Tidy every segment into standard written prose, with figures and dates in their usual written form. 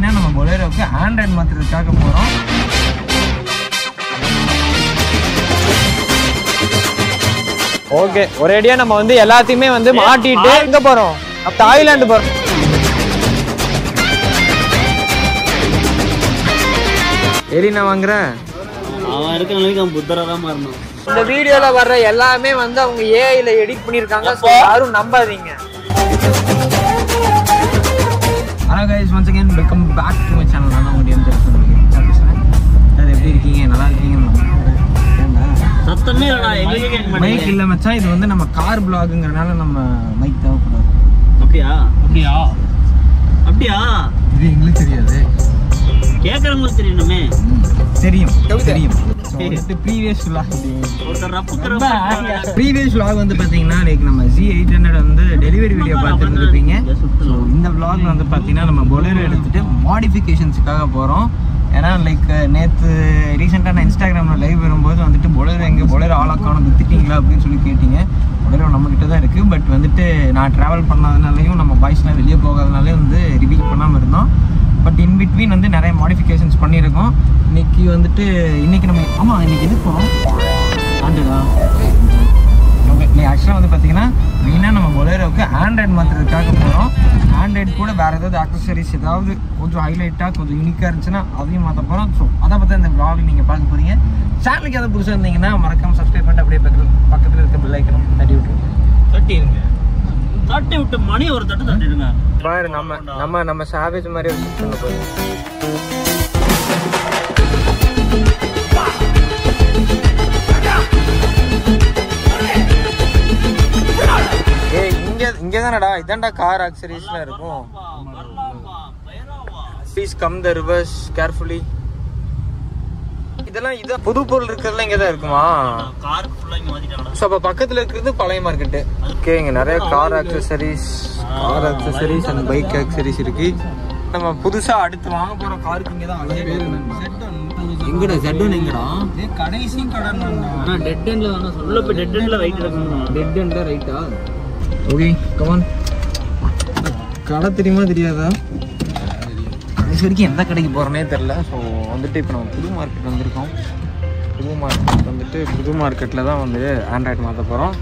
மெயினாக நம்ம பொலேரோவுக்கு ஆண்ட்ராய்டு மாற்றுறதுக்காக போகிறோம். ஓகே, ஒரேடியாக நம்ம வந்து எல்லாத்தையுமே வந்து மாட்டிட்டு எங்கே போகிறோம்? தாய்லாந்து போகிறோம். எலினா வாங்குறேன். அவன் இருக்க நாளைக்கு அவன் புத்தராக தான் மாறணும். இந்த வீடியோல வர்ற எல்லாமே வந்து அவங்க ஏஐல எடிட் பண்ணிருக்காங்க, சோ யாரும் நம்பாதீங்க. Hello guys, once again welcome back to my channel. நான் உங்க டிஎம் ஜெர்சன். அது எப்படி இருக்கீங்க? நல்லா இருக்கீங்க? சத்தமே இல்லடா, எங்கேயே கேட்க மாட்டேங்குது. மைக் இல்ல மச்சான், இது வந்து நம்ம கார் vlogங்கறனால நம்ம மைக் தேவைப்படாது. அப்படியா? அப்படியா? அப்படியா? இது எங்களுக்கு தெரியாது, கேக்குறவங்களுக்கு தெரியணுமே. தெரியும் தெரியும். ப்ரீவியஸ் vlog வந்து பாத்தீங்கன்னா லைக் நம்ம Z800 வந்து டெலிவரி வீடியோ பார்த்துருந்துருப்பீங்க. ஸோ இந்த vlogல வந்து பாத்தீங்கன்னா நம்ம பொலேரோ எடுத்துட்டு மாடிஃபிகேஷன்ஸுக்காக போகிறோம். ஏன்னா லைக் நேற்று ரீசெண்டாக நான் இன்ஸ்டாகிராமில் லைவ் வரும்போது வந்துட்டு பொலேரோ எங்கே பொலேரோ ஆளாக்கான வித்துட்டீங்களா அப்படின்னு சொல்லி கேட்டீங்க. பொலேரோ நம்மக்கிட்ட தான் இருக்குது. பட் வந்துட்டு நான் ட்ராவல் பண்ணாதனாலையும் நம்ம பாய்ஸ்லாம் வெளியே போகாதனாலே வந்து ரிவ்யூ பண்ணாமல் இருந்தோம். பட் இன் பிட்வீன் வந்து நிறைய மாடிஃபிகேஷன்ஸ் பண்ணியிருக்கோம். இன்னைக்கு வந்துட்டு நம்ம இன்னைக்கு எது போகிறோம்? ஆண்டுதா? ஓகே, நீ ஆக்சுவலாக வந்து பார்த்தீங்கன்னா மெயினாக நம்ம பொலேரோவுக்கு ஆண்ட்ராய்டு மாற்றுறதுக்காக போகிறோம். ஆண்ட்ராய்டு கூட வேறு ஏதாவது ஆக்சசரிஸ் ஏதாவது கொஞ்சம் ஹைலைட்டாக கொஞ்சம் யூனிக்காக இருந்துச்சுன்னா அதையும் மாற்ற போகிறோம். ஸோ அதை பற்றி இந்த vlog நீங்கள் பார்க்க போகிறீங்க. சேனலுக்கு எதாவது புதுசாக இருந்தீங்கன்னா மறக்காமல் சப்ஸ்கிரைப் பண்ணிட்டு அப்படியே பக்கத்தில் இருக்க பெல் ஐக்கனும் தட்டி விட்டு மணி ஒரு தட்டு தட்டிடுங்க. பாரு, நம்ம சாவேஜ் மாதிரி ஒரு சிஸ்டம் போய் இங்கே தானடா, இதான்டா கார் ஆக்சரிஸ்லாம் இருக்கும். Please come the reverse carefully. இதெல்லாம் புது பொருள் இருக்கிறதுல இங்கே தான் இருக்குமா? ஸோ அப்போ பக்கத்தில் இருக்கிறது பழைய மார்க்கெட்டு. ஓகே, இங்கே நிறைய car accessories and bike accessories இருக்கு. நம்ம புதுசாக அடுத்து வாங்க போகிற காருக்கு இங்கே தான் எங்கடா Z1 எங்கடா? கடைசி கடை டெட் எண்ட்ல தானே சொல்ல. போய் டெட் எண்ட்ல ரைட் எடுக்கணும். டெட் எண்ட்ல ரைட்டா? Okay come on. கடை தெரியுமா தெரியாதா? கடைசி வரைக்கும் எந்த கடைக்கு போகிறோன்னே தெரில. ஸோ வந்துட்டு இப்போ நம்ம புது மார்க்கெட் வந்திருக்கோம். புது மார்க்கெட்டில் தான் வந்து ஆண்ட்ராய்டு மாற்ற போகிறோம்.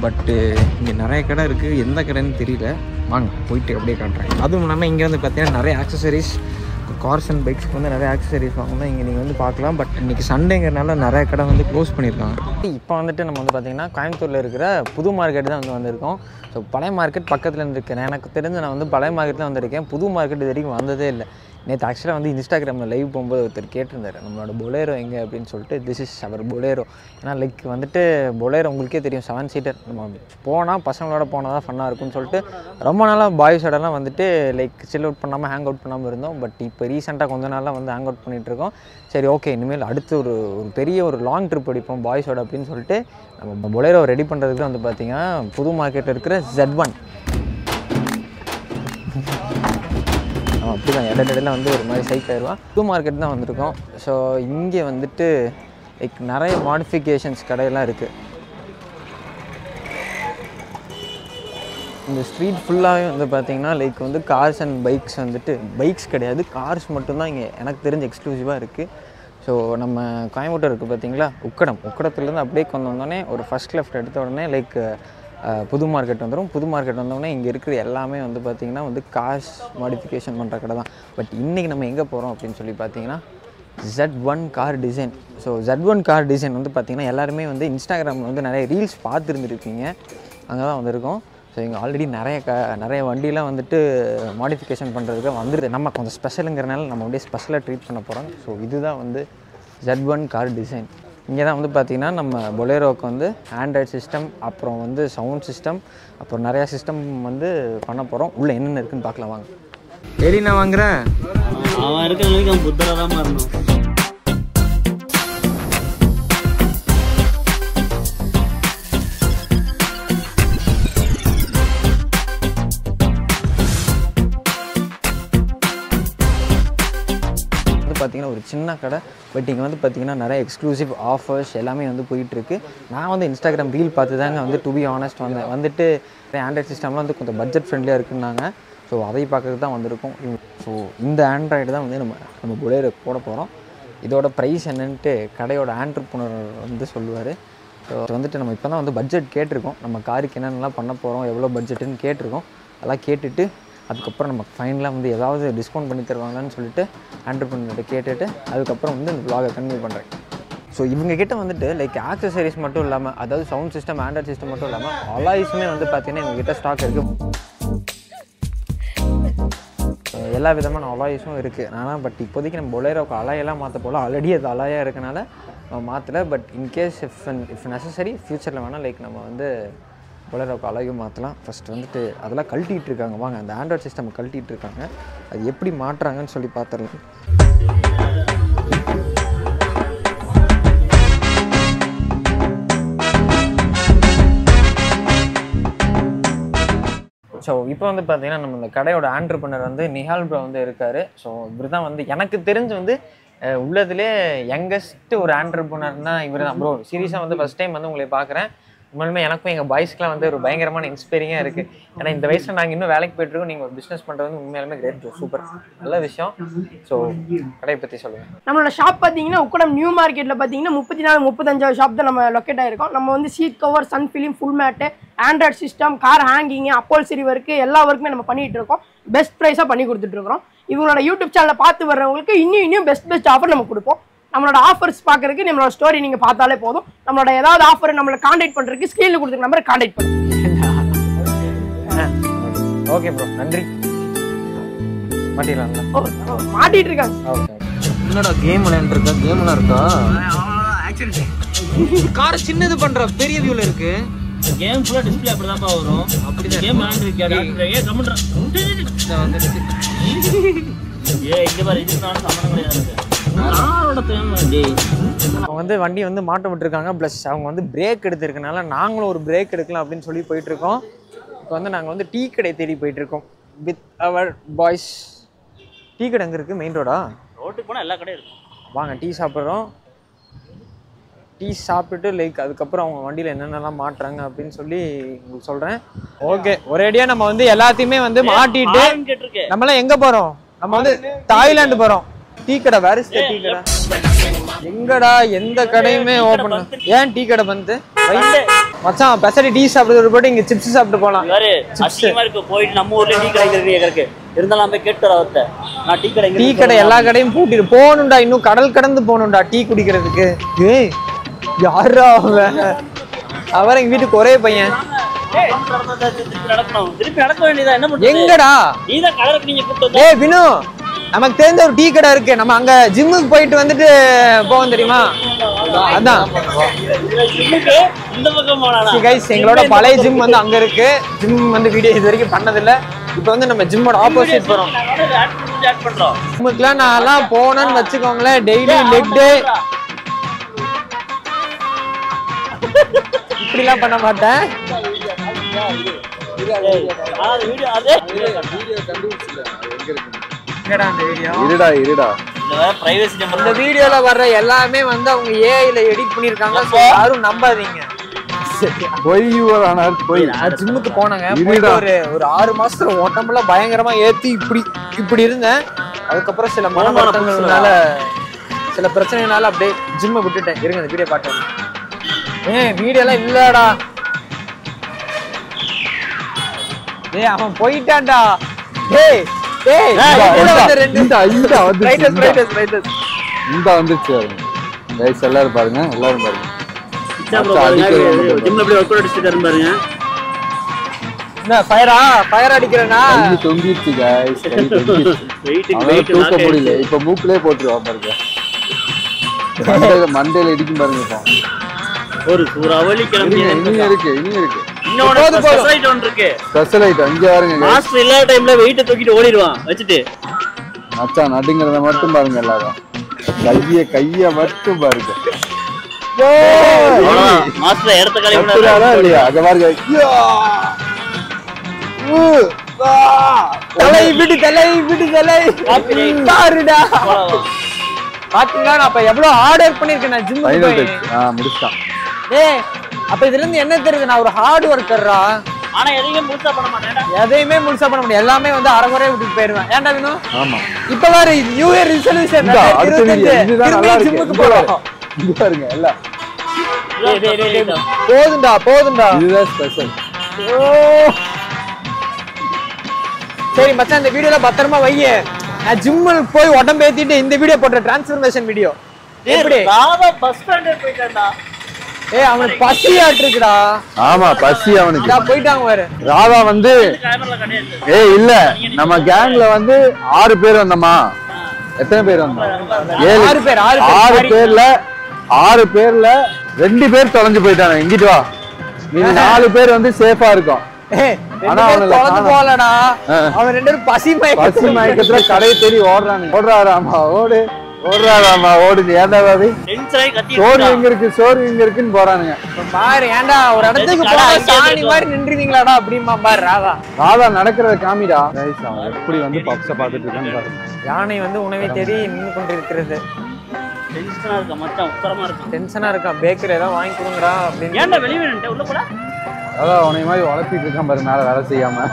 பட்டு இங்கே நிறைய கடை இருக்குது, எந்த கடைன்னு தெரியல. வாங்க போயிட்டு அப்படியே காட்டுறேன். அதுவும் இல்லாமல் இங்கே வந்து பார்த்தீங்கன்னா நிறைய ஆக்சசரிஸ், கார்ஸ் அண்ட் பைக்ஸ்க்கு வந்து நிறைய ஆக்சசரிஸ் வாங்கணும். இங்கே நீங்கள் வந்து பார்க்கலாம். பட் இன்றைக்கி சண்டேங்கிறனால நிறைய கடை வந்து க்ளோஸ் பண்ணியிருக்காங்க. இப்போ வந்துட்டு நம்ம வந்து பார்த்திங்கன்னா கோயம்புத்தூரில் இருக்கிற புது மார்க்கெட் தான் வந்திருக்கோம். ஸோ பழைய மார்க்கெட் பக்கத்தில் இருந்திருக்கேன். எனக்கு தெரிஞ்சு நான் வந்து பழைய மார்க்கெட்டில் வந்திருக்கேன். புது மார்க்கெட் இது வரைக்கும் வந்ததே இல்லை. நேற்று ஆக்சுவலாக வந்து இன்ஸ்டாகிராமில் லைவ் போகும்போது ஒருத்தர் கேட்டிருந்தார் நம்மளோட பொலேரோ எங்கே அப்படின்னு சொல்லிட்டு. திஸ் இஸ் அவர் பொலேரோ. ஏன்னா லைக் வந்துட்டு பொலேரோ உங்களுக்கே தெரியும், 7 சீட்டர். நம்ம போனால் பசங்களோட போனால் தான் ஃபன்னாக இருக்கும்னு சொல்லிட்டு ரொம்ப நாளாக பாய்ஸோடலாம் வந்துட்டு லைக் சில் அவுட் பண்ணாமல் ஹேங் அவுட் பண்ணாமல் இருந்தோம். பட் இப்போ ரீசெண்டாக கொஞ்ச நாளாக வந்து ஹேங் அவுட் பண்ணிகிட்ருக்கோம். சரி ஓகே, இனிமேல் அடுத்து ஒரு பெரிய ஒரு லாங் ட்ரிப் அடிப்போம் பாய்ஸோட அப்படின்னு சொல்லிட்டு நம்ம பொலேரோ ரெடி பண்ணுறதுக்கு வந்து பார்த்திங்கன்னா புது மார்க்கெட்டில் இருக்கிற Z1 அப்படி தான் இடையில வந்து ஒரு மாதிரி சைக் ஆயிடுவான். புது மார்க்கெட் தான் வந்திருக்கோம். ஸோ இங்கே வந்துட்டு லைக் நிறைய மாடிஃபிகேஷன்ஸ் கடையெல்லாம் இருக்குது. இந்த ஸ்ட்ரீட் ஃபுல்லாகவே வந்து பார்த்திங்கன்னா லைக் வந்து கார்ஸ் அண்ட் பைக்ஸ் வந்துட்டு பைக்ஸ் கிடையாது, கார்ஸ் மட்டும்தான் இங்கே எனக்கு தெரிஞ்ச எக்ஸ்க்ளூசிவாக இருக்குது. ஸோ நம்ம கோயம்புத்தூர் இருக்குது பார்த்திங்களா, உக்கடத்துலேருந்து அப்படியே கொண்டு வந்தோடனே ஒரு ஃபஸ்ட் லெஃப்ட் எடுத்த உடனே லைக் புது மார்க்கெட் வந்துடும். புது மார்க்கெட் வந்தோடனே இங்கே இருக்கிற எல்லாமே வந்து பார்த்திங்கன்னா வந்து கார்ஸ் மாடிஃபிகேஷன் பண்ணுற கடை தான். பட் இன்றைக்கி நம்ம எங்கே போகிறோம் அப்படின்னு சொல்லி பார்த்தீங்கன்னா Z1 car design. So Z1 car design வந்து பார்த்திங்கன்னா எல்லாருமே வந்து இன்ஸ்டாகிராமில் வந்து நிறைய ரீல்ஸ் பார்த்துருந்துருப்பீங்க, அங்கே தான் வந்திருக்கோம். ஸோ இங்கே ஆல்ரெடி நிறைய வண்டியெலாம் வந்துட்டு மாடிஃபிகேஷன் பண்ணுறதுக்கு வந்துடுது. நம்ம கொஞ்சம் ஸ்பெஷலுங்கிறனால நம்ம அப்படியே ஸ்பெஷலாக ட்ரீட் பண்ண போகிறோம். ஸோ இதுதான் வந்து Z1 கார் டிசைன். இங்கே தான் வந்து பார்த்திங்கன்னா நம்ம பொலேரோவுக்கு வந்து ஆண்ட்ராய்டு சிஸ்டம், அப்புறம் வந்து சவுண்ட் சிஸ்டம், அப்புறம் நிறையா சிஸ்டம் வந்து பண்ண போகிறோம். உள்ளே என்னென்ன இருக்குதுன்னு பார்க்கலாம் வாங்க. எலினா வாங்குறேன். அவன் இருக்க நாளைக்கு அவன் புத்தராக தான் மாறணும். பார்த்திங்கன்னா ஒரு சின்ன கடை. பட் இங்கே வந்து பார்த்திங்கன்னா நிறைய எக்ஸ்க்ளூசிவ் ஆஃபர்ஸ் எல்லாமே வந்து போயிட்டுருக்கு. நான் வந்து இன்ஸ்டாகிராம் ரீல் பார்த்து தாங்க வந்து டு பி ஆனஸ்ட் வந்துட்டு ஆண்ட்ராய்ட் சிஸ்டம்லாம் வந்து கொஞ்சம் பட்ஜெட் ஃப்ரெண்ட்லியாக இருக்குன்னாங்க. ஸோ அதை பார்க்கறதுக்கு தான் வந்திருக்கோம். ஸோ இந்த ஆண்ட்ராய்டு தான் வந்து நம்ம பொலேரோ போட போகிறோம். இதோட ப்ரைஸ் என்னன்ட்டு கடையோட ஆண்டர்ப்ரனர் வந்து சொல்லுவார். ஸோ வந்துட்டு நம்ம இப்போ தான் வந்து பட்ஜெட் கேட்டிருக்கோம். நம்ம காருக்கு என்னென்னலாம் பண்ண போகிறோம், எவ்வளோ பட்ஜெட்டுன்னு கேட்டிருக்கோம். அதெல்லாம் கேட்டுட்டு அதுக்கப்புறம் நம்ம ஃபைனலாக வந்து ஏதாவது டிஸ்கவுண்ட் பண்ணி தருவாங்களான்னு சொல்லிட்டு ஆண்டர்ப்ரனர்கிட்ட கேட்டுட்டு அதுக்கப்புறம் வந்து இந்த vlog-ஐ கன்டினியூ பண்ணுறேன். ஸோ இவங்ககிட்ட வந்துட்டு லைக் ஆக்சசரிஸ் மட்டும் இல்லாமல், அதாவது சவுண்ட் சிஸ்டம், ஆண்ட்ராய்ட் சிஸ்டம் மட்டும் இல்லாமல் அலாய்ஸுமே வந்து பார்த்திங்கன்னா எங்ககிட்ட ஸ்டாக் இருக்குது. எல்லா விதமான அலாய்ஸும் இருக்குது. ஆனால் பட் இப்போதைக்கு நம்ம பொலேரோக்கு அலாயெல்லாம் மாற்ற போல், ஆல்ரெடி அது அலாயாக இருக்கனால நம்ம மாற்றலை. பட் இன்கேஸ் இஃப் நெசசரி ஃப்யூச்சரில் வேணால் லைக் நம்ம வந்து பொலேரோக்கு அலாயும் மாற்றலாம். ஃபஸ்ட் வந்துட்டு அதெல்லாம் கழட்டிகிட்டு இருக்காங்க. வாங்க அந்த ஆண்ட்ராய்ட் சிஸ்டம் கழட்டிகிட்டு இருக்காங்க. அது எப்படி மாட்டுறாங்கன்னு சொல்லி பார்த்துடலாம். ஸோ இப்போ வந்து பார்த்தீங்கன்னா நம்ம இந்த கடையோட ஆண்டர்ப்ரனர் வந்து நிஹால் ப்ரோ வந்து இருக்கார். ஸோ இவர் தான் வந்து எனக்கு தெரிஞ்சு வந்து உள்ளதுலே யங்கஸ்ட்டு ஒரு ஆண்டர்ப்ரனர்னால் இவர் தான் ப்ரோ. சீரியஸாக வந்து ஃபஸ்ட் டைம் வந்து உங்களை பார்க்குறேன். உண்மையுமே எனக்கும் எங்கள் பாய்ஸ்க்குலாம் வந்து ஒரு பயங்கரமான இன்ஸ்பைரிங்காக இருக்குது. ஏன்னா இந்த வயசில் நாங்கள் இன்னும் வேலைக்கு போய்ட்டுருக்கோம். நீங்கள் ஒரு பிஸ்னஸ் பண்ணுறது வந்து உண்மையாலுமே கிரேட் ப்ரோ, சூப்பர், நல்ல விஷயம். ஸோ கடையை பற்றி சொல்லுங்கள். நம்மளோட ஷாப் பார்த்தீங்கன்னா உக்கடம் நியூ மார்க்கெட்டில் பார்த்தீங்கன்னா 34-35 ஷாப் தான் நம்ம லொக்கேட் ஆகிருக்கோம். நம்ம வந்து seat cover, sun film, full mat, android system, car hanging, upholstery work எல்லா ஒர்க்குமே நம்ம பண்ணிகிட்டு இருக்கோம். பெஸ்ட் ப்ரைஸாக பண்ணி கொடுத்துட்ருக்கோம். இவங்களோட யூடியூப் சேனலை பார்த்து வர்றவங்களுக்கு இன்னும் பெஸ்ட் ஆஃபர் நம்ம கொடுப்போம். நம்மளோட ஆஃபர்ஸ் பார்க்கறதுக்கு நம்மளோட ஸ்டோரி நீங்கள் பார்த்தாலே போதும். நம்மளோட ஏதாவது ஆஃபர் நம்மளை கான்டாக்ட் பண்ணுறதுக்கு ஸ்க்ரீனில் கொடுத்துருக்க நம்பரை கான்டாக்ட் பண்ணுங்க. ஓகே ப்ரோ, நன்றி. மாட்டிடலாம்ல? மாட்டிட்டு இருக்காங்க. ஓகே. என்னடா கேம் விளையாண்டுருக்கா? கேம்லாம் இருக்கா? கார் சின்னது பண்ணுற பெரிய வியூவில் இருக்கு. கேம் ஃபுல்லாக டிஸ்பிளே அப்படி தான்ப்பா வரும். அப்படி கேம் விளையாண்டுருக்கேன். ஏன் கமெண்ட்ரா ஏ இங்கே பாரு, இதுக்கு நான் சம்மந்தம் கிடையாது. அவங்க வந்து வண்டி வந்து மாட்ட விட்டுருக்காங்க. ப்ளஸ் அவங்க வந்து பிரேக் எடுத்துருக்கனால நாங்களும் ஒரு பிரேக் எடுக்கலாம் அப்படின்னு சொல்லி போயிட்டுருக்கோம். இப்போ வந்து நாங்கள் வந்து டீ கடை தேடி போயிட்டுருக்கோம் வித் அவர் பாய்ஸ். டீ கடை எங்கே இருக்குது? மெயின் ரோடா? ரோட்டுக்கு போனால் எல்லா கடையும் இருக்கும். வாங்க டீ சாப்பிட்றோம். டீ சாப்பிட்டுட்டு லைக் அதுக்கப்புறம் அவங்க வண்டியில் என்னென்னலாம் மாட்டுறாங்க அப்படின்னு சொல்லி உங்களுக்கு சொல்கிறேன். ஓகே, ஒரேடியாக நம்ம வந்து எல்லாத்தையுமே வந்து மாட்டிட்டு நம்மளாம் எங்கே போகிறோம்? நம்ம வந்து தாய்லாந்து போகிறோம். டீ கடை வேற டீ கடை எங்கடா? எந்த கடையுமே ஓப்பன். ஏன் டீ கடை வந்து மச்சான் பெசடி டீ சாப்பிடுறது போட்டு இங்க சிப்ஸ் சாப்பிட்டு போலாம். போயிட்டு நம்ம ஊர்ல டீ கடை இருந்தாலும் போய் கேட்டு வரத்த. நான் டீ கடை எல்லா கடையும் பூட்டிட்டு போகணும்டா. இன்னும் கடல் கடந்து போகணும்டா டீ குடிக்கிறதுக்கு. ஏய் யாரா அவன் எங்க வீட்டுக்கு ஒரே பையன். எங்கடா? ஏய் வினு, நமக்கு தெரிஞ்ச ஒரு டீ கடை இருக்கு. நம்ம அங்க ஜிம்முக்கு போயிட்டு வந்துட்டு போவோம் தெரியுமா? அதான் எங்களோட பழைய ஜிம் வந்து அங்க இருக்கு. ஜிம் வந்து வீடியோ இது வரைக்கும் பண்ணதில்லை. இப்போ வந்து நம்ம ஜிம்மோட ஆப்போசிட் போறோம். ஜிம்முக்குலாம் நான் போனேன்னு வச்சுக்கோங்களேன், டெய்லி லெக் டே இப்படிலாம் பண்ண மாட்டேன். இந்த வீடியோல வர்ற எல்லாமே வந்து அவங்க ஏஐல எடிட் பண்ணிருக்காங்க. யாரும் நம்பாதீங்க. ஜிம்முக்கு போனாங்க. ஒரு 6 மாசத்துல உடம்புல பயங்கரமா ஏத்தி இப்படி இருந்தேன். அதுக்கப்புறம் சில மன வருத்தங்கள்னால, சில பிரச்சனைனால அப்படியே ஜிம்மை விட்டுட்டேன். இருங்க இந்த வீடியோ பார்த்தேன். வீடியோலாம் இல்லடா. அவன் போயிட்டான்டா. எல்லாரும் பாருங்க, எல்லாரும் பாருங்க. தூக்க முடியல. இப்ப மூக்குலயே போட்டுருவான் பாருங்க. மண்டையில இடிக்கும் பாருங்க. ஒரு சூறாவளி கிளம்பி இருக்கு. ஸ்பெஷல் ஐட்டம் இங்க பாருங்க. மாஸ்டர் எல்லா டைம்ல வெயிட்ட தூக்கிட்டு ஓடிடுவான் வச்சிட்டு. மச்சான் நடுங்கறத மட்டும் பாருங்க. எல்லாரும் கைய மட்டும் பாருங்க. மாஸ்டர் எடுத்த கழிவுறாரா இல்லையா? அங்க பாருங்க. பாருடா. பாத்தீங்களா நான் அப்ப எவ்வளவு ஆர்டர் பண்ணிருக்கேன். நான் ஜிம்முக்கு முடிச்சான். அப்ப இதுல இருந்து என்ன தெரியுது? நான் ஒரு ஹார்ட் ஒர்க்கர்ரா. ஆனா எதையுமே முழுசா பண்ண மாட்டேன். எதையுமே முழுசா பண்ண முடியாது, எல்லாமே வந்து அரைகுறையா விட்டுட்டு போயிருவேன். ஏன்டா வேணும்? ஆமா இப்ப வேற நியூ இயர் ரெசல்யூஷன் இதுதான் நல்லா இருக்கு. ஜிம்முக்கு போறோம். இது பாருங்க எல்லாம் போதுண்டா போதுண்டா. இதுதான் ஸ்பெஷல். சரி மச்சான், இந்த வீடியோல பத்திரமா வைய. நான் ஜிம்முக்கு போய் உடம்பு ஏத்திட்டு இந்த வீடியோ போட்ட டிரான்ஸ்ஃபர்மேஷன் வீடியோ. எப்படி ராதா பஸ் ஸ்டாண்டே போயிட்டான்டா. அவனுக்கு பசி ஆட்டுக்குடா. ஆமா பசி அவனுக்கு. போயிட்டாங்க பாரு. ராதா வந்து கேமரால கிடையாது. இல்ல நம்ம கேங்ல வந்து 6 பேர் வந்தோமா. எத்தனை பேர் வந்தோம்? 6 பேர். 6 பேர்ல 2 பேர் தொலைஞ்சு போயிட்டாங்க. இங்கிட்டு வா. நீங்க 4 பேர் வந்து சேஃபா இருக்கும். ஆனா அவனுக்கு போலடா. அவன் 2 பேரும் பசி மயக்கத்துல கடையை தேடி ஓடுறாங்க. ஓடுறாராமா ஓடு, ஓடுறாராமா ஓடு. ஏன்டா பாவி சோறு எங்க இருக்கு, சோறு எங்க இருக்குன்னு போறானுங்க பாரு. ஏன்டா ஒரு இடத்துக்கு போனா சாணி மாதிரி நின்றுவீங்களாடா அப்படிமா பாரு. ராதா நடக்கிறத காமிடா. எப்படி வந்து பப்ஸ பாத்துட்டு இருக்கான்னு பாருங்க. யானை வந்து உணவை தேடி நின்று கொண்டிருக்கிறது. டென்ஷனா இருக்கா மச்சான், உத்தரமா இருக்கு. டென்ஷனா இருக்கா. பேக்கரி ஏதாவது வாங்கி கொடுங்கடா அப்படின்னு. ஏன்டா வெளிய நின்னுட்ட? உள்ள போடா. அதான் உன்னை மாதிரி வளர்த்திட்டு இருக்கான் பாரு மேல வேலை செய்யாம.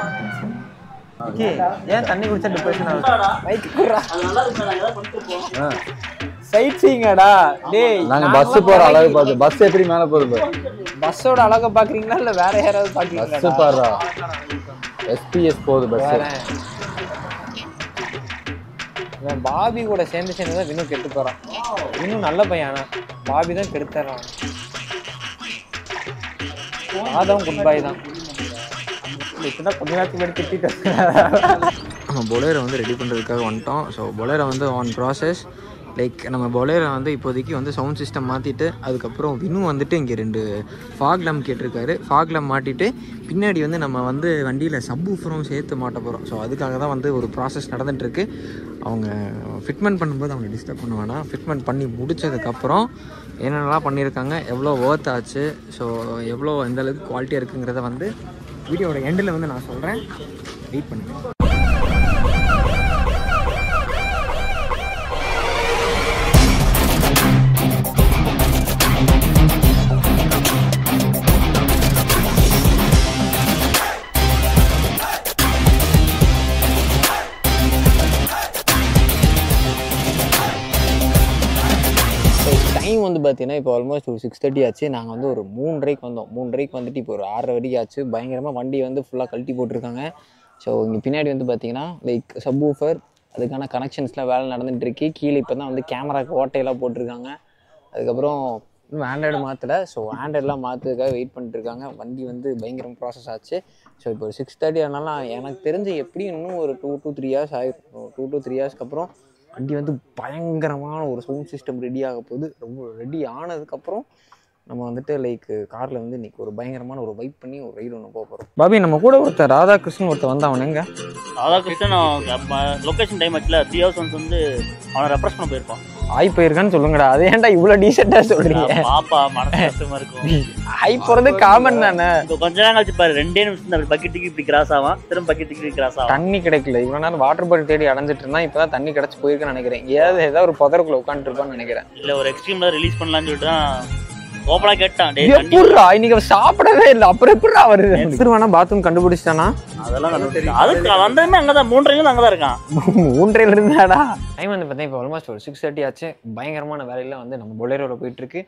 ஏன் தண்ணி குடிச்சா டிப்ரெஷன் ஆகுது? மைக் குறா. அது நல்லா இருக்கு. நாங்க ஏதாவது பண்ணிட்டு போறோம். சைட் சீங்கடா. டேய் நாங்க பஸ் போற அழகு பாத்து. பஸ் எப்படி மேல போறது? பஸ்ஸோட அழக பாக்குறீங்களா இல்ல வேற யாராவது பாக்குறீங்களா? பஸ் பாருடா. எஸ்பிஎஸ் போகுது பஸ். இவன் பாபி கூட சேர்ந்து தான் வினு கெட்டு போறான். இன்னும் நல்ல பையனா. பாபி தான் கெடுத்துறான். ஆதம் குட் பாய் தான். இப்பதான் கொஞ்ச நேரத்துக்கு முன்னாடி திட்டிட்டு நம்ம பொலேரோ வந்து ரெடி பண்ணுறதுக்காக வந்துட்டோம். ஸோ பொலேரோ வந்து ஆன் ப்ராசஸ். லைக் நம்ம பொலேரோ வந்து இப்போதைக்கு வந்து சவுண்ட் சிஸ்டம் மாற்றிட்டு, அதுக்கப்புறம் வினு வந்துட்டு இங்கே 2 ஃபாக் லேம்ப் கேட்டிருக்காரு. ஃபாக் லேம்ப் மாட்டிட்டு பின்னாடி வந்து நம்ம வந்து வண்டியில் சப்வூஃபரும் சேர்த்து மாட்ட போகிறோம். ஸோ அதுக்காக தான் வந்து ஒரு ப்ராசஸ் நடந்துகிட்ருக்கு. அவங்க ஃபிட்மெண்ட் பண்ணும்போது அவங்க டிஸ்டர்ப் பண்ண வேணாம். ஃபிட்மெண்ட் பண்ணி முடித்ததுக்கப்புறம் என்னென்னலாம் பண்ணியிருக்காங்க, எவ்வளோ ஒர்த் ஆச்சு, ஸோ எவ்வளோ எந்தளவுக்கு குவாலிட்டியாக இருக்குங்கிறத வந்து வீடியோட எண்டில் வந்து நான் சொல்கிறேன். வெயிட் பண்ணுங்கள். டைம் வந்து பார்த்தீங்கன்னா இப்போ ஆல்மோஸ்ட் ஒரு 6:30 ஆச்சு. நாங்கள் வந்து ஒரு 3:30க்கு வந்தோம். 3:30க்கு வந்துட்டு இப்போ ஒரு 6:30 வரைக்கும் ஆச்சு. பயங்கரமாக வண்டியை வந்து ஃபுல்லாக கழட்டி போட்டிருக்காங்க. ஸோ இங்கே பின்னாடி வந்து பார்த்தீங்கன்னா லைக் சப்வூஃபர் அதுக்கான கனெக்ஷன்ஸ்லாம் வேலை நடந்துகிட்ருக்கு. கீழே இப்போ தான் வந்து கேமராக்கு ஓட்டையெல்லாம் போட்டிருக்காங்க. அதுக்கப்புறம் இன்னும் ஆண்ட்ராய்டு மாற்றலை. ஸோ ஆண்ட்ராய்டெலாம் மாற்றுறதுக்காக வெயிட் பண்ணிட்டுருக்காங்க. வண்டி வந்து பயங்கரம் ப்ராசஸ் ஆச்சு. ஸோ இப்போ ஒரு 6:30 ஆனாலும் எனக்கு தெரிஞ்சு எப்படியும் இன்னும் ஒரு 2 to 3 hours ஆகிருக்கும். 2 to 3 hours அப்புறம் வண்டி வந்து பயங்கரமான ஒரு சவுண்ட் சிஸ்டம் ரெடி ஆக போகுது. ரொம்ப ரெடி ஆனதுக்கப்புறம் நம்ம வந்துட்டு லைக் காரில் வந்து இன்றைக்கி ஒரு பயங்கரமான ஒரு வைப் பண்ணி ஒரு ரைடு ஒன்று போக போகிறோம். பாபி நம்ம கூட ஒருத்தர் ராதாகிருஷ்ணன் ஒருத்தர் வந்து அவன் எங்க ராதாகிருஷ்ணன் லொக்கேஷன் டைம் ஆச்சுல 3 hours வந்து அவனை ரெப்ரஸ் பண்ண போயிருப்பான். ஆய் போயிருக்கான்னு சொல்லுங்கடா. அது ஏன்டா இவ்வளோ டீசெண்டாக சொல்கிறீங்க? பாப்பா மனசு கஷ்டமா இருக்கும். ஆய் போகிறது காமன் தானே. கொஞ்ச நேரம் கழிச்சு பாரு 2 நிமிஷம் அப்படி பக்கெட்டுக்கு இப்படி கிராஸ் ஆவான். திரும்ப பக்கெட்டுக்கு கிராஸ் ஆகும். தண்ணி கிடைக்கல. இவ்வளோ நேரம் வாட்டர் பாட்டில் தேடி அடைஞ்சிட்டு இருந்தா இப்போ தான் தண்ணி கிடச்சி போயிருக்குன்னு நினைக்கிறேன். ஏதாவது ஒரு புதருக்குள்ள உட்காந்துருப்பான்னு நினைக்கிறேன். இல்லை ஒரு எக்ஸ்ட்ரீம்ல ரிலீஸ் பண்ணலான்னு சொல்லிட்டு தான் ஓப்பனா கேட்டான். எப்படா இன்னைக்கு சாப்பிடவே இல்லை, அப்புறம் எப்படா வருது? வேணா பாத்ரூம் கண்டுபிடிச்சிட்டானா? அதெல்லாம் அதுக்கு வந்ததுமே அங்கதான் 3:30 அங்கதான் இருக்கான். 3:30 இருந்தாடா. டைம் வந்து பார்த்தீங்கன்னா இப்போ ஆல்மோஸ்ட் ஒரு 6:30 ஆச்சு. பயங்கரமான வேலையில வந்து நம்ம பொலேரோல போயிட்டு இருக்கு.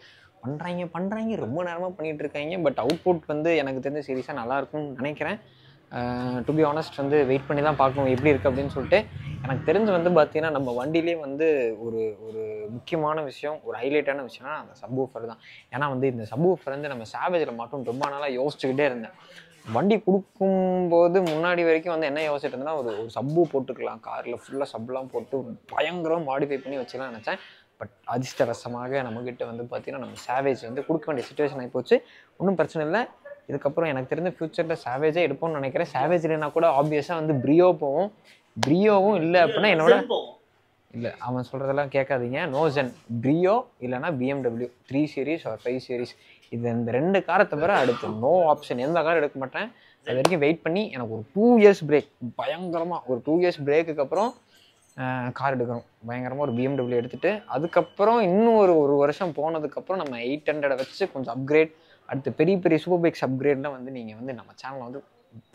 பண்றாங்க ரொம்ப நேரமா பண்ணிட்டு இருக்காங்க. பட் அவுட்புட் வந்து எனக்கு தெரிஞ்ச சீரியஸாக நல்லா இருக்கும்னு நினைக்கிறேன். டு பி ஆனஸ்ட் வந்து வெயிட் பண்ணி தான் பார்க்கணும் எப்படி இருக்குது அப்படின்னு சொல்லிட்டு. எனக்கு தெரிஞ்சு வந்து பார்த்தீங்கன்னா நம்ம வண்டியிலே வந்து ஒரு முக்கியமான விஷயம், ஒரு ஹைலைட்டான விஷயம்னா அந்த சப்வூஃபர் தான். ஏன்னா வந்து இந்த சப்வூஃபர் வந்து நம்ம சாவேஜில் மட்டும் ரொம்ப நாளாக யோசிச்சுக்கிட்டே இருந்தேன். வண்டி கொடுக்கும்போது முன்னாடி வரைக்கும் வந்து என்ன யோசிச்சுட்டு இருந்தேன்னா ஒரு சப்பு போட்டுக்கலாம், காரில் ஃபுல்லாக சப்லாம் போட்டு பயங்கரம் மாடிஃபை பண்ணி வச்சுக்கலாம் நினச்சேன். பட் அதிர்ஷ்டவசமாக நம்மக்கிட்ட வந்து பார்த்தீங்கன்னா நம்ம சாவேஜ் வந்து கொடுக்க வேண்டிய சுச்சுவேஷன் ஆகிப்போச்சு. ஒன்றும் பிரச்சனை இல்லை. இதுக்கப்புறம் எனக்கு தெரிஞ்ச ஃபியூச்சரில் சாவேஜே எடுப்போம்னு நினைக்கிறேன். சாவேஜ் இல்லைன்னா கூட ஆப்வியஸாக வந்து ப்ரியோ போவோம். ப்ரியோவும் இல்லை அப்படின்னா என்னோட இல்லை அவன் சொல்கிறதெல்லாம் கேட்காதீங்க. நோசன் ப்ரியோ இல்லைனா BMW 3 series or 5 series இது இந்த 2 காரை தவிர அடுத்து நோ ஆப்ஷன். எந்த கார் எடுக்க மாட்டேன். அது வரைக்கும் வெயிட் பண்ணி எனக்கு ஒரு 2 years பிரேக், பயங்கரமாக ஒரு 2 years பிரேக்குக்கு அப்புறம் கார் எடுக்கணும். பயங்கரமாக ஒரு BMW எடுத்துகிட்டு அதுக்கப்புறம் இன்னும் ஒரு வருஷம் போனதுக்கப்புறம் நம்ம 800 வச்சு கொஞ்சம் அப்கிரேட், அடுத்து பெரிய சூப்பர் பைக்ஸ் அப்கிரேட்லாம் வந்து நீங்கள் வந்து நம்ம சேனலில் வந்து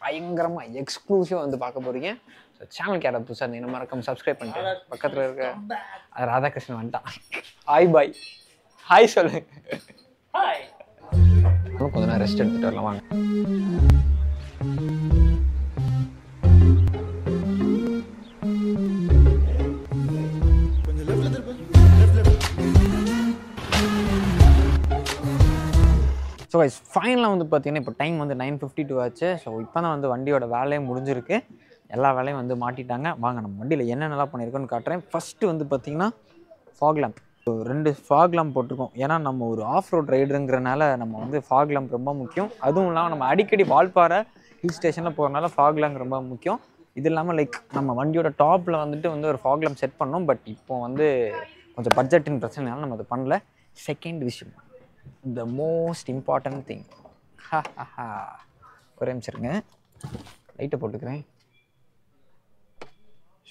பயங்கரமாக எக்ஸ்க்ளூசிவாக வந்து பார்க்க போகிறீங்க. ஸோ சேனலுக்கு யாராவது புதுசாக இருந்தீங்கன்னா மறக்காம சப்ஸ்கிரைப் பண்ணிட்டு பக்கத்தில் இருக்க ராதாகிருஷ்ணன் வந்துட்டான். ஹாய் பாய், ஹாய் சொல்லு. கொஞ்ச நேரம் ரெஸ்ட் எடுத்துகிட்டு வரலாம் வாங்க. ஸோ கைஸ் ஃபைனலாக வந்து பார்த்தீங்கன்னா இப்போ டைம் வந்து 9:52 ஆச்சு. ஸோ இப்போ தான் வந்து வண்டியோட வேலையும் முடிஞ்சிருக்கு. எல்லா வேலையும் வந்து மாட்டிட்டாங்க. வாங்க நம்ம வண்டியில் என்னென்னலாம் பண்ணியிருக்கோன்னு காட்டுறேன். ஃபஸ்ட்டு வந்து பார்த்திங்கன்னா ஃபாக் லேம்ப். 2 ஃபாக் லேம்ப் போட்டிருக்கோம். ஏன்னா நம்ம ஒரு ஆஃப் ரோட் ரைடுங்கிறனால நம்ம வந்து ஃபாக் லேம்ப் ரொம்ப முக்கியம். அதுவும் இல்லாமல் நம்ம அடிக்கடி வால்பாறை ஹில் ஸ்டேஷனில் போகிறனால ஃபாக் லேம்ப் ரொம்ப முக்கியம். இது இல்லாமல் லைக் நம்ம வண்டியோட டாப்பில் வந்துட்டு வந்து ஒரு ஃபாக் லேம்ப் செட் பண்ணோம். பட் இப்போ வந்து கொஞ்சம் பட்ஜெட்டின் பிரச்சனைனால நம்ம அதை பண்ணல. செகண்ட் விஷயம், த மோஸ்ட் இம்பார்ட்டன்ட் திங், ஒரே நிமிஷருங்க லைட்டை போட்டுக்கிறேன்.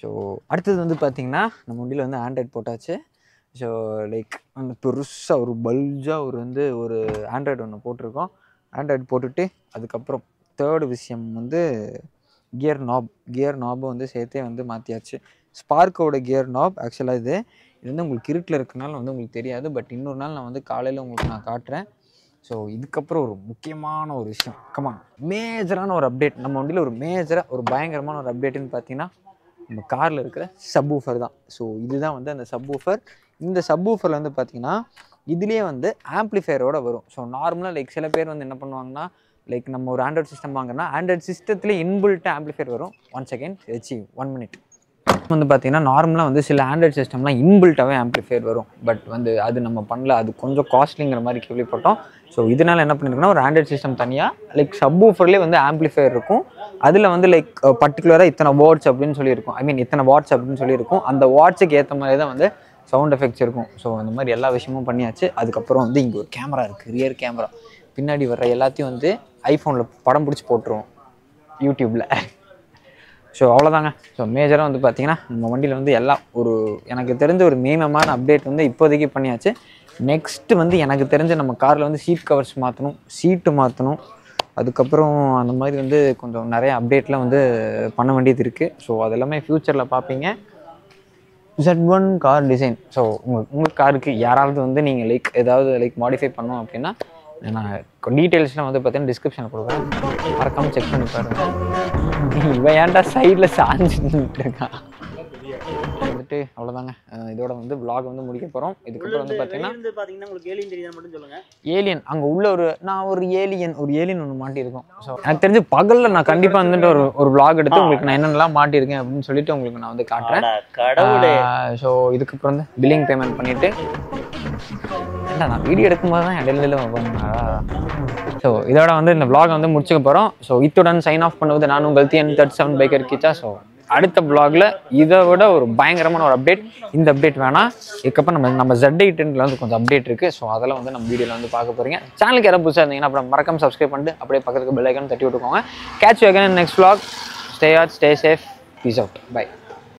ஸோ அடுத்தது வந்து பார்த்திங்கன்னா நம்ம வண்டியில் வந்து ஆண்ட்ராய்ட் போட்டாச்சு. ஸோ லைக் அந்த பெருசாக ஒரு பல்ஜாக ஒரு ஆண்ட்ராய்டு ஒன்று போட்டிருக்கோம். ஆண்ட்ராய்டு போட்டுட்டு அதுக்கப்புறம் தேர்டு விஷயம் வந்து கியர் நாபை வந்து சேர்த்தே வந்து மாற்றியாச்சு. ஸ்பார்க்கோட கியர் நாப். ஆக்சுவலாக இது வந்து உங்களுக்கு இருட்டில் இருக்கனால வந்து உங்களுக்கு தெரியாது. பட் இன்னொரு நாள் நான் வந்து காலையில் உங்களுக்கு நான் காட்டுறேன். ஸோ இதுக்கப்புறம் ஒரு முக்கியமான ஒரு விஷயம், கமான், மேஜரான ஒரு அப்டேட் நம்ம வண்டியில், ஒரு பயங்கரமான ஒரு அப்டேட்டுன்னு பார்த்தீங்கன்னா நம்ம காரில் இருக்கிற சப்வூஃபர் தான். ஸோ இதுதான் வந்து அந்த சப்வூஃபர். இந்த சப்வூஃபரில் வந்து பார்த்திங்கன்னா இதுலேயே வந்து ஆம்ப்ளிஃபையரோடு வரும். ஸோ நார்மலாக லைக் சில பேர் வந்து என்ன பண்ணுவாங்கன்னா, லைக் நம்ம ஒரு ஆண்ட்ராய்ட் சிஸ்டம் வாங்கினா ஆண்ட்ராய்ட் சிஸ்டத்துலேயே இன்பில்ட் ஆம்ப்ளிஃபையர் வரும். 1 செகண்ட் 1 மினிட் வந்து பார்த்திங்கன்னா நார்மலாக வந்து சில ஆண்ட்ராய்ட் சிஸ்டம்லாம் இன்பில்ட்டாகவே ஆம்ப்ளிஃபையர் வரும். பட் வந்து அது நம்ம பண்ணல, அது கொஞ்சம் காஸ்ட்லிங்கிற மாதிரி கேள்விப்பட்டோம். ஸோ இதனால் என்ன பண்ணியிருக்கோன்னா ஒரு ஆண்ட்ராய்ட் சிஸ்டம் தனியாக லைக் சப்வூஃபர்லேயே வந்து ஆம்ப்ளிஃபையர் இருக்கும். அதில் வந்து லைக் பர்டிகுலராக இத்தனை வாட்ஸ் அப்படின்னு சொல்லியிருக்கும், இத்தனை வாட்ஸ் அப்படின்னு சொல்லியிருக்கும். அந்த வாட்ஸுக்கு ஏற்ற மாதிரி தான் வந்து சவுண்ட் எஃபெக்ட்ஸ் இருக்கும். ஸோ அந்த மாதிரி எல்லா விஷயமும் பண்ணியாச்சு. அதுக்கப்புறம் வந்து இங்கே ஒரு கேமரா இருக்குது, ரியர் கேமரா. பின்னாடி வர்ற எல்லாத்தையும் வந்து ஐஃபோனில் படம் பிடிச்சி போட்டுருவோம் யூடியூப்பில். ஸோ அவ்வளோதாங்க. ஸோ மேஜராக வந்து பார்த்திங்கன்னா நம்ம வண்டியில் வந்து எல்லாம் எனக்கு தெரிஞ்ச ஒரு மினிமமான அப்டேட் வந்து இப்போதைக்கு பண்ணியாச்சு. நெக்ஸ்ட்டு வந்து எனக்கு தெரிஞ்ச நம்ம காரில் வந்து சீட் கவர்ஸ் மாற்றணும், சீட்டு மாற்றணும். அதுக்கப்புறம் அந்த மாதிரி வந்து கொஞ்சம் நிறைய அப்டேட்லாம் வந்து பண்ண வேண்டியது இருக்குது. ஸோ அதெல்லாமே ஃப்யூச்சரில் பார்ப்பீங்க. Z1 car design. ஸோ உங்கள் காருக்கு யாராவது வந்து நீங்கள் ஏதாவது மாடிஃபை பண்ணோம் அப்படின்னா நான் டீட்டெயில்ஸ்லாம் வந்து பார்த்தீங்கன்னா டிஸ்கிரிப்ஷனில் கொடுக்குறேன், மறக்காமல் செக் பண்ணி பாருங்கள். இவன் ஏன்டா சைடில் சாஞ்சிட்டு இருக்கான். வந்துட்டு அவ்வளோதாங்க. இதோட வந்து vlog வந்து முடிக்க போகிறோம். இதுக்கப்புறம் வந்து பார்த்தீங்கன்னா உங்களுக்கு ஏலியன் தெரியுதா மட்டும் சொல்லுங்கள். ஏலியன் அங்கே உள்ள ஒரு ஏலியன் ஒன்று மாட்டியிருக்கோம். ஸோ எனக்கு தெரிஞ்சு பகலில் நான் கண்டிப்பாக வந்துட்டு ஒரு vlog எடுத்து உங்களுக்கு நான் என்னென்னலாம் மாட்டியிருக்கேன் அப்படின்னு சொல்லிட்டு உங்களுக்கு நான் வந்து காட்டுறேன். ஸோ இதுக்கப்புறம் வந்து பில்லிங் பேமெண்ட் பண்ணிவிட்டு நான் வீடியோ எடுக்கும்போது தான் இடையில வைப்பாங்களா. ஸோ இதோட வந்து இந்த vlog வந்து முடிச்சுக்க போகிறோம். ஸோ இத்துடன் சைன் ஆஃப் பண்ணுவது நான் உங்கள் TN37 பைக்கர் கிச்சா. ஸோ அடுத்த vlogல இதை விட ஒரு பயங்கரமான ஒரு அப்டேட், இந்த அப்டேட் வேணாம், இதுக்கப்புறம் நம்ம Z8ல வந்து கொஞ்சம் அப்டேட் இருக்குது. ஸோ அதெல்லாம் வந்து நம்ம வீடியோவில் வந்து பார்க்க போகிறீங்க. சேனலுக்கு யாராவது புதுசாக இருந்தீங்கன்னா அப்புறம் மறக்காம சப்ஸ்கிரைப் பண்ணிட்டு அப்படியே பக்கத்துக்கு பெல் ஐக்கான் தட்டி விட்டுக்கோங்க. Catch you again in next vlog. Stay hot, stay safe, peace out, by.